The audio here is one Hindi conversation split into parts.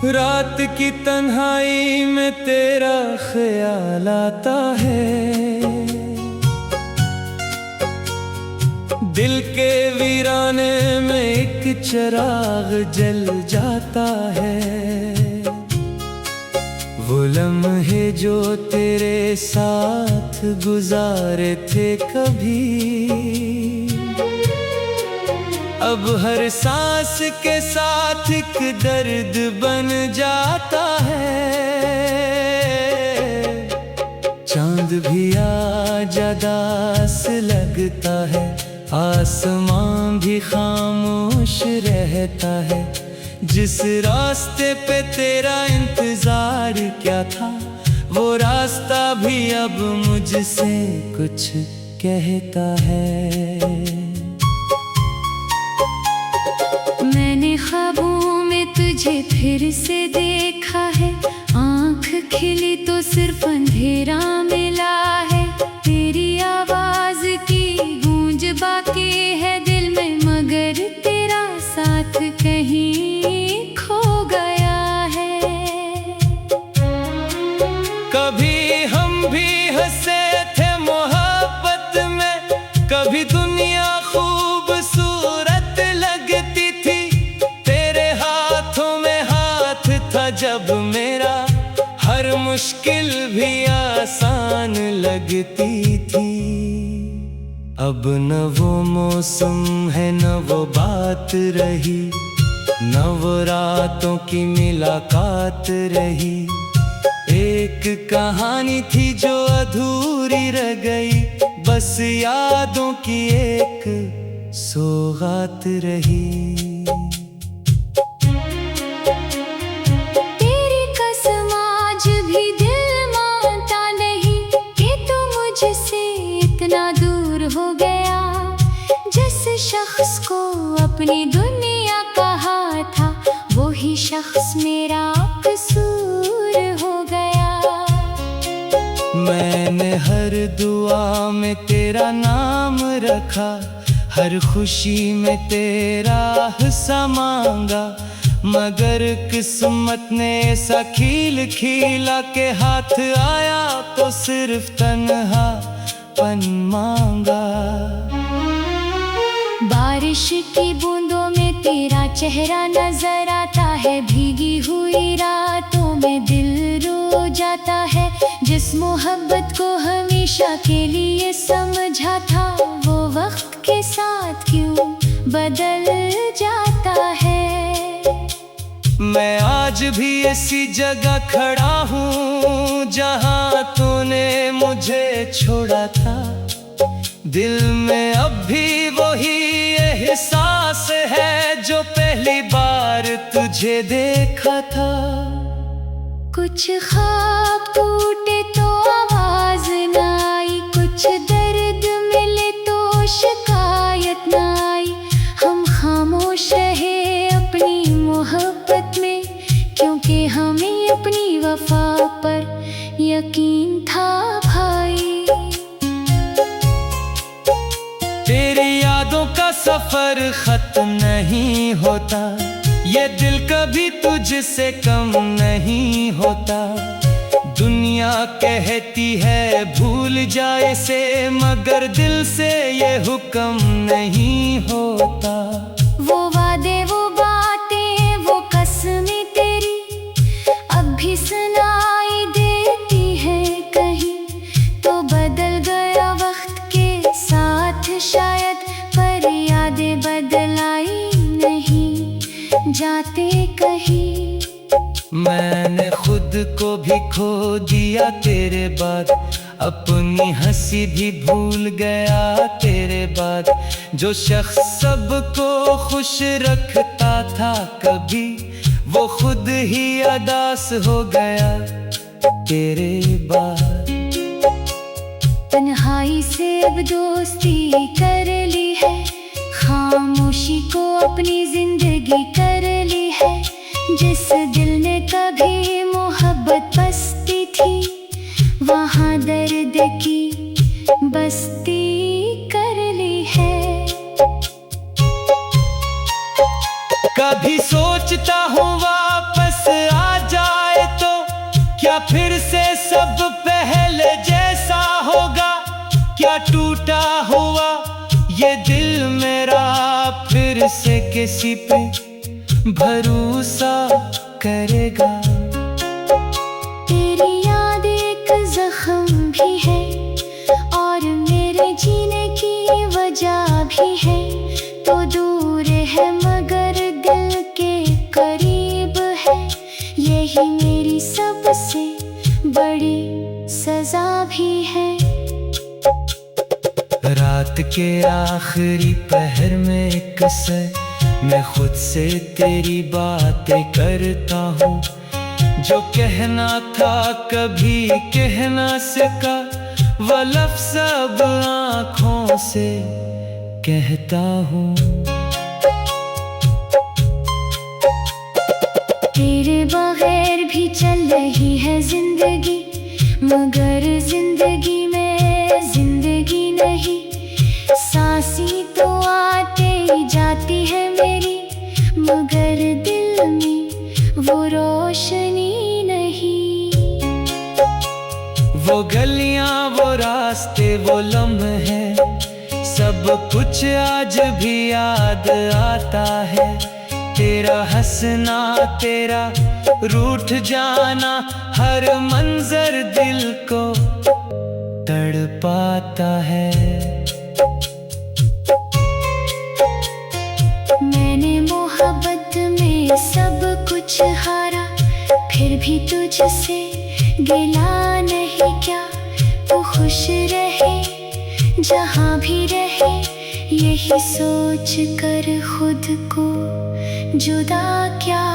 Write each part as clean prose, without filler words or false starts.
रात की तन्हाई में तेरा ख्याल आता है, दिल के वीराने में एक चिराग जल जाता है। वो लम्हे जो तेरे साथ गुजारे थे कभी, अब हर सांस के साथ एक दर्द बन जाता है। चांद भी आज उदास लगता है, आसमां भी खामोश रहता है। जिस रास्ते पे तेरा इंतजार क्या था, वो रास्ता भी अब मुझसे कुछ कहता है। मैंने ख्वाबों में तुझे फिर से देखा है, आँख खिली तो सिर्फ अंधेरा मिला है। तेरी आवाज की गूंज बाकी है दिल में, मगर तेरा साथ कहीं खो गया है। कभी हम भी हंसे थे मोहब्बत में, कभी दुनिया खूबसूरत लगती थी। तेरे हाथों में हाथ था जब मेरा, हर मुश्किल भी आसान लगती थी। अब न वो मौसम है न वो बात रही, न वो रातों की मुलाकात रही। एक कहानी थी जो अधूरी रह गई, बस यादों की एक सौगात रही। तेरी कसम आज भी दिल मानता नहीं कि तू मुझसे इतना दूर हो गया। जिस शख्स को अपनी दुनिया कहा था, वो ही शख्स मेरा कसूर हो गया। मैंने हर दुआ में तेरा नाम रखा, हर खुशी में तेरा हिस्सा मांगा। मगर किस्मत ने ऐसा खील खीला के हाथ आया तो सिर्फ तन्हापन मांगा। बारिश की बूंदों में तेरा चेहरा नजर आता है, भीगी हुई रातों में दिल रो जाता है। जिस मोहब्बत को हमेशा के लिए समझा था, वो वक्त के साथ क्यों बदल जाता है। मैं आज भी ऐसी जगह खड़ा हूँ जहाँ तूने मुझे छोड़ा था। दिल में अब भी वही एहसास है जो पहली बार तुझे देखा था। कुछ ख्वाब टूटे तो आवाज न आई, कुछ दर्द मिले तो शिकायत न आई। हम खामोश रहे अपनी मोहब्बत में, क्योंकि हमें अपनी वफा पर यकीन था भाई। तेरी यादों का सफर खत्म नहीं होता, ये दिल कभी तुझसे कम नहीं होता। दुनिया कहती है भूल जाए से, मगर दिल से ये हुक्म नहीं होता। वो वादे वो बातें वो कसमें तेरी अब भी सुनाई देती है कहीं। तो बदल गया वक्त के साथ शायद, पर यादें बदलाई नहीं जाते कहीं। मैंने खुद को भी खो दिया तेरे बाद, अपनी हंसी भी भूल गया तेरे बाद। जो शख्स सबको खुश रखता था कभी, वो खुद ही उदास हो गया तेरे बाद। तन्हाई से अब दोस्ती कर ली है, खामोशी को अपनी जिंदगी कर ली है। जिस दिल ने कभी मोहब्बत बसती थी, वहाँ दर्द की बस्ती कर ली है। कभी सोचता हूँ वापस आ क्या फिर से सब पहले जैसा होगा? क्या टूटा हुआ ये दिल मेरा फिर से किसी पे भरोसा करेगा? तेरी याद एक जख्म भी है और मेरे जीने की वजह भी है। तो दूर है मगर दिल के करीब है, यही मेरी सबसे बड़ी सजा भी है। रात के आखिरी पहर में कसर मैं खुद से तेरी बातें करता हूँ। जो कहना था कभी कह ना सका, वो लफ्ज़ अब आँखों से कहता हूँ। तेरे बगैर भी चल रही है जिंदगी, मगर जिंदगी में जिंदगी नहीं। सांसी तो आते ही जाती है मेरी, मगर दिल में वो रोशनी नहीं। वो गलियां, वो रास्ते, वो लम्हे, सब कुछ आज भी याद आता है। तेरा हंसना, तेरा रूठ जाना, हर मंजर दिल को तड़पाता है। मैंने मोहब्बत में सब कुछ हारा, फिर भी तुझसे गिला नहीं क्या? तू खुश रहे जहाँ भी रहे, यही सोच कर खुद को जुदा क्या।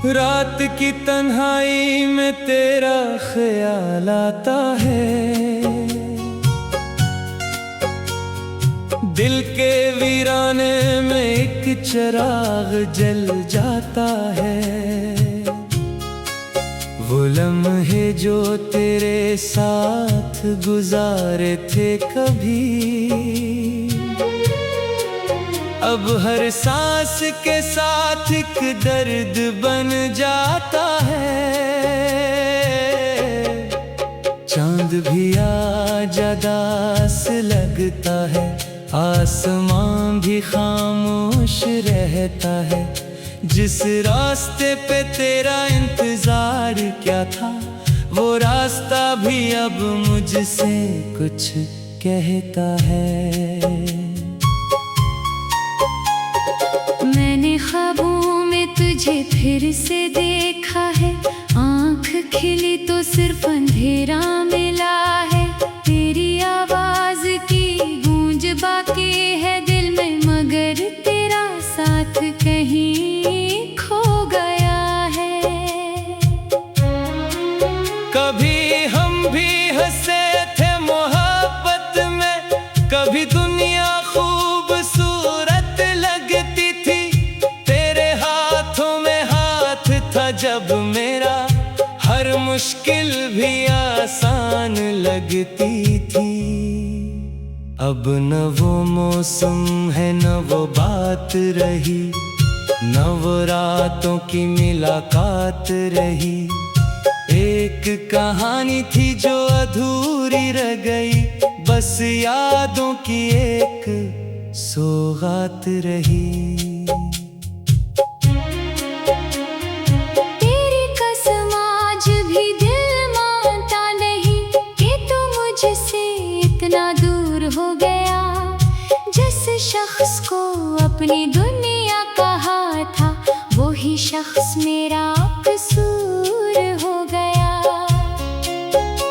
रात की तन्हाई में तेरा ख्याल आता है, दिल के वीराने में एक चिराग जल जाता है। वो लम्हे जो तेरे साथ गुजारे थे कभी, अब हर सांस के साथ एक दर्द बन जाता है। चांद भी आज उदास लगता है, आसमां भी खामोश रहता है। जिस रास्ते पे तेरा इंतजार क्या था, वो रास्ता भी अब मुझसे कुछ कहता है। मैंने ख्वाबों में तुझे फिर से देखा है, आँख खिली तो सिर्फ अंधेरा मिला है। तेरी आवाज की गूंज बाकी है दिल में, मगर तेरा साथ कहीं खो गया है। कभी हम भी हंसे थे मोहब्बत में, कभी दुनिया खूबसूरत लगती थी। तेरे हाथों में हाथ था जब मेरा, हर मुश्किल भी आसान लगती थी। अब न वो मौसम है न वो बात रही, न वो रातों की मुलाकात रही। एक कहानी थी जो अधूरी रह गई, बस यादों की एक सौगात रही। तेरी कसम आज भी दिल मानता नहीं कि तू मुझसे इतना दूर हो गया। जिस शख्स को अपनी दुनिया कहा था, वो ही शख्स मेरा कसूर हो गया।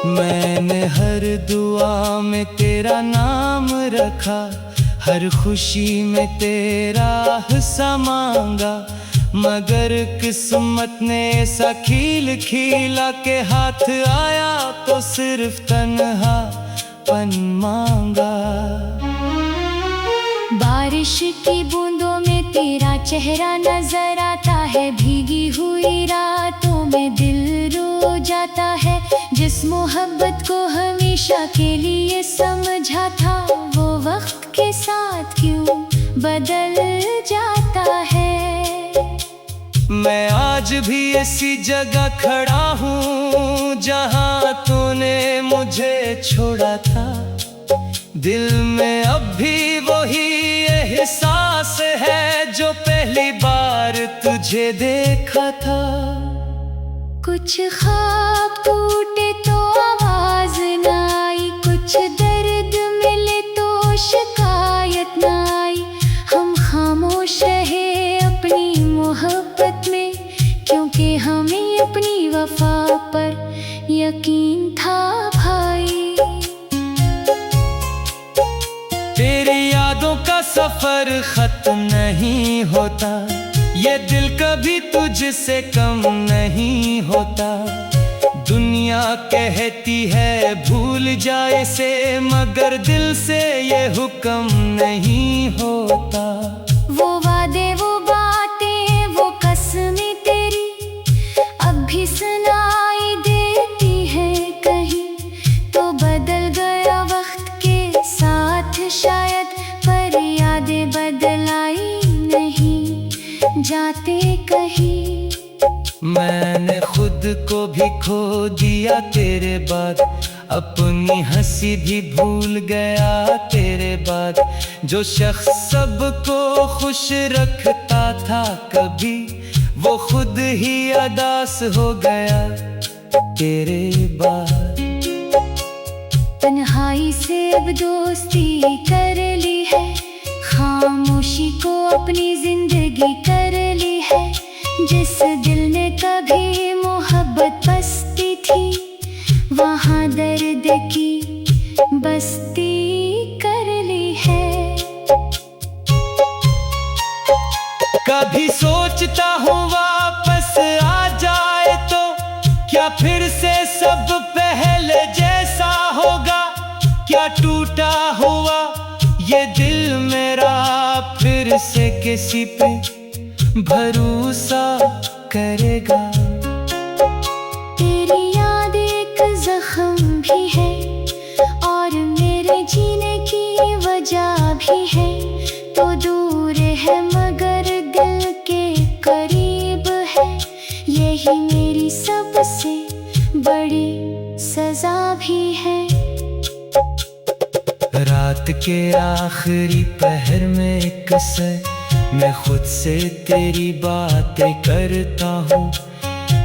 मैंने हर दुआ में तेरा नाम रखा, हर खुशी में तेरा हिस्सा मांगा, मगर किस्मत ने ऐसा खील खीला के हाथ आया तो सिर्फ तन्हापन मांगा। बारिश की बूंदों में तेरा चेहरा नजर आता है। भीगी हुई रातों में दिल रो जाता है। जिस मोहब्बत को हमेशा के लिए समझा था, वो वक्त के साथ क्यों बदल जाता है। मैं आज भी इसी जगह खड़ा हूँ जहाँ तूने मुझे छोड़ा था। दिल में अब भी वही एहसास है जो पहली बार तुझे देखा था। कुछ ख्वाब टूटे तो आवाज न आई, कुछ दर्द मिले तो शिकायत न आई। हम खामोश रहे अपनी मोहब्बत में, क्योंकि हमें अपनी वफा पर यकीन था भाई। तेरी यादों का सफर खत्म नहीं होता, ये दिल कभी तुझसे कम नहीं होता। दुनिया कहती है भूल जाए से, मगर दिल से ये हुक्म नहीं होता। वो वादे, वो बातें, वो कसमें तेरी अब भी सुनाई देती है कहीं। तो बदल गया वक्त के साथ शायद, पर यादें बदलाई नहीं जाते कहीं। मैंने खुद को भी खो दिया तेरे बाद, अपनी हंसी भी भूल गया तेरे बाद। जो शख्स सबको खुश रखता था कभी, वो खुद ही उदास हो गया तेरे बाद। तन्हाई से अब दोस्ती कर ली है, खामोशी को अपनी जिंदगी कर ली है। जिस दिल ने कभी मोहब्बत बसती थी, वहाँ दर्द की बस्ती कर ली है। कभी सोचता हूँ वापस आ जाए तो, क्या फिर से सब पहले जैसा होगा। क्या टूटा हुआ ये दिल मेरा फिर से किसी पे भरोसा करेगा। तेरी याद एक जख्म भी है, और मेरे जीने की वजह भी है। तो दूर है मगर दिल के करीब है, यही मेरी सबसे बड़ी सजा भी है। रात के आखिरी पहर में कसर मैं खुद से तेरी बातें करता हूँ।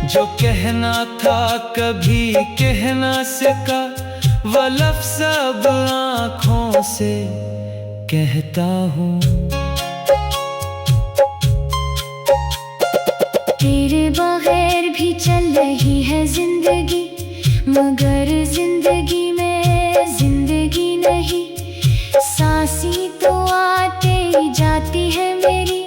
जो कहना था कभी कह ना सका, वो लफ्ज़ अब आँखों से कहता हूँ। तेरे बगैर भी चल रही है जिंदगी, मगर जिंदगी में जिंदगी नहीं। सांसी तो आते ही जाती है मेरी,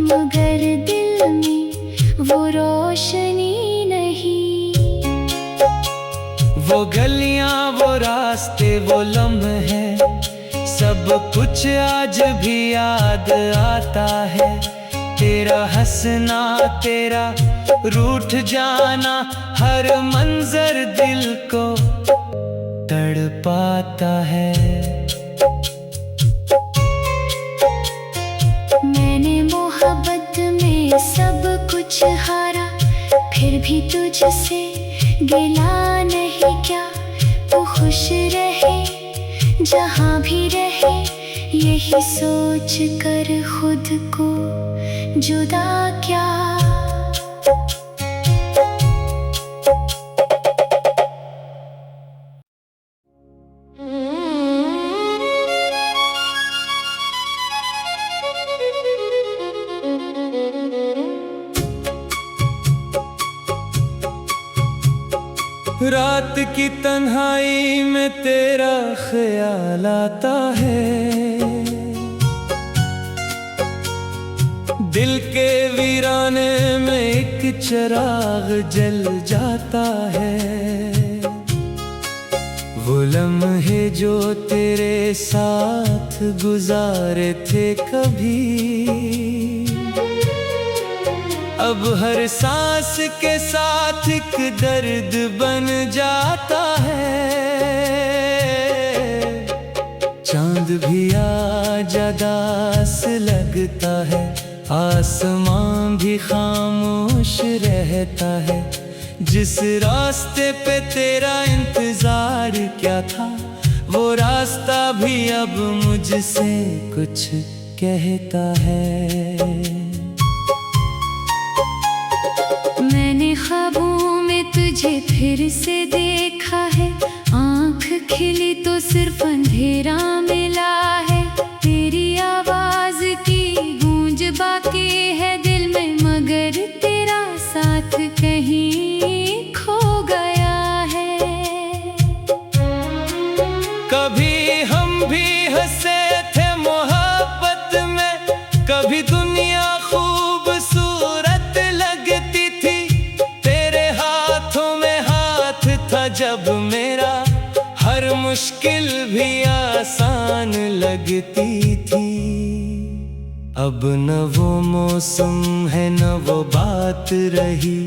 मगर दिल में वो रोशनी नहीं। वो गलियां, वो रास्ते, वो लम्हे, सब कुछ आज भी याद आता है। तेरा हंसना, तेरा रूठ जाना, हर मंजर दिल को तड़पाता है। मैंने मोहब्बत में सब कुछ हारा, फिर भी तुझसे गिला नहीं क्या। तू खुश रहे जहाँ भी रहे, यही सोच कर खुद को जुदा क्या। रात की तन्हाई में तेरा ख्याल आता है, दिल के वीराने में एक चिराग जल जाता है। वो लम्हे जो तेरे साथ गुजारे थे कभी, अब हर सांस के साथ एक दर्द बन जाता है। चांद भी आज उदास लगता है, आसमां भी खामोश रहता है। जिस रास्ते पे तेरा इंतजार क्या था, वो रास्ता भी अब मुझसे कुछ कहता है। मैंने ख्वाबों में तुझे फिर से देखा है, आँख खिली तो सिर्फ अंधेरा मिला है। तेरी आवाज की गूंज बाकी है दिल में, मगर तेरा साथ कहीं खो गया है। कभी हम भी हंसे थे मोहब्बत में, कभी दुनिया खूबसूरत लगती थी। तेरे हाथों में हाथ था जब मेरा, हर मुश्किल भी आसान लगती थी। अब न वो मौसम है न वो बात रही,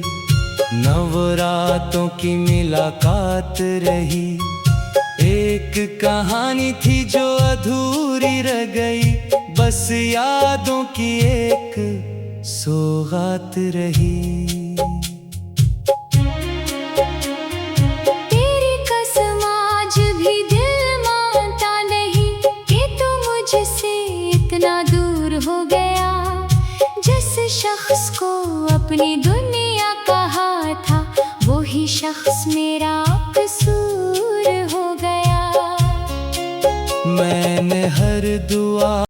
न वो रातों की मुलाकात रही। एक कहानी थी जो अधूरी रह गई, बस यादों की एक सौगात रही। तेरी कसम आज भी दिल मानता नहीं कि तू मुझसे इतना दूर हो गया। जिस शख्स को अपनी दुनिया कहा था, वो ही शख्स मेरा कसूर हो गया। मैंने हर दुआ